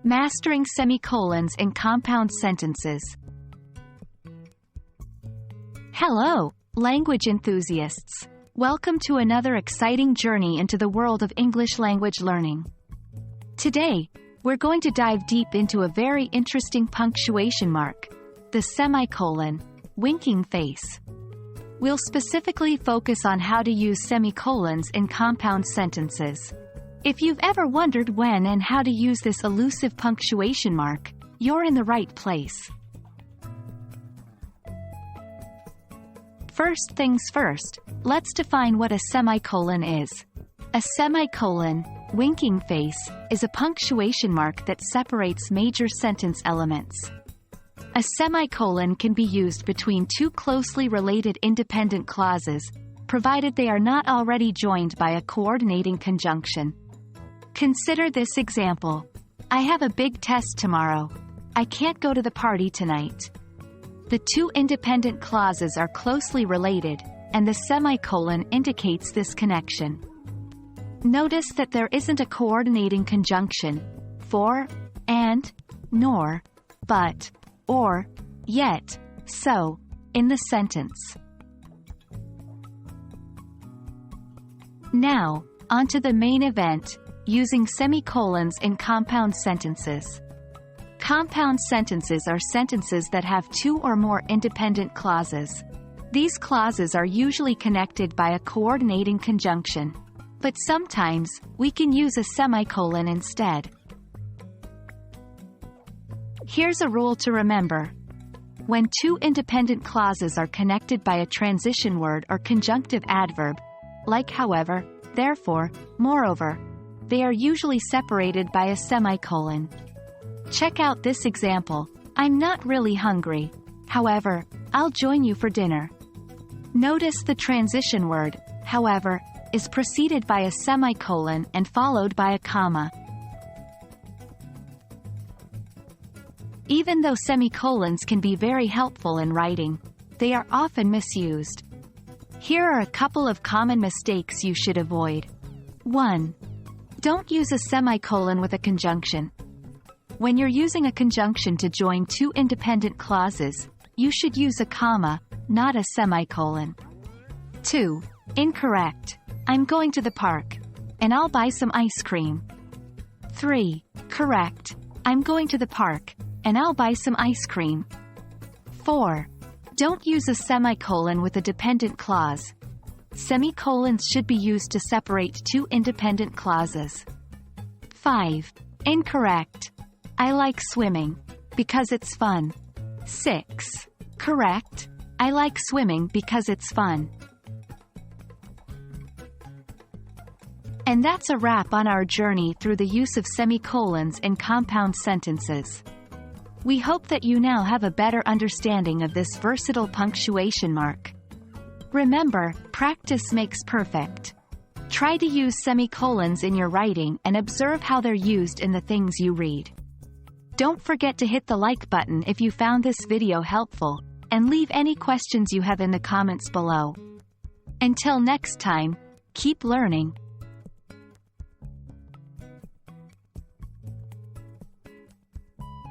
Mastering semicolons in compound sentences. Hello, language enthusiasts. Welcome to another exciting journey into the world of English language learning. Today, we're going to dive deep into a very interesting punctuation mark, the semicolon, winking face. We'll specifically focus on how to use semicolons in compound sentences. If you've ever wondered when and how to use this elusive punctuation mark, you're in the right place. First things first, let's define what a semicolon is. A semicolon, winking face, is a punctuation mark that separates major sentence elements. A semicolon can be used between two closely related independent clauses, provided they are not already joined by a coordinating conjunction. Consider this example. I have a big test tomorrow. I can't go to the party tonight. The two independent clauses are closely related, and the semicolon indicates this connection. Notice that there isn't a coordinating conjunction, for, and, nor, but, or, yet, so, in the sentence. Now, onto the main event, using semicolons in compound sentences. Compound sentences are sentences that have two or more independent clauses. These clauses are usually connected by a coordinating conjunction, but sometimes, we can use a semicolon instead. Here's a rule to remember. When two independent clauses are connected by a transition word or conjunctive adverb, like however, therefore, moreover, they are usually separated by a semicolon. Check out this example. I'm not really hungry. However, I'll join you for dinner. Notice the transition word, however, is preceded by a semicolon and followed by a comma. Even though semicolons can be very helpful in writing, they are often misused. Here are a couple of common mistakes you should avoid. 1. Don't use a semicolon with a conjunction. When you're using a conjunction to join two independent clauses, you should use a comma, not a semicolon. 2. Incorrect. I'm going to the park, and I'll buy some ice cream. 3. Correct. I'm going to the park, and I'll buy some ice cream. 4. Don't use a semicolon with a dependent clause. Semicolons should be used to separate two independent clauses. 5. Incorrect. I like swimming, because it's fun. 6. Correct. I like swimming because it's fun. And that's a wrap on our journey through the use of semicolons in compound sentences. We hope that you now have a better understanding of this versatile punctuation mark. Remember, practice makes perfect. Try to use semicolons in your writing and observe how they're used in the things you read. Don't forget to hit the like button if you found this video helpful, and leave any questions you have in the comments below. Until next time, keep learning.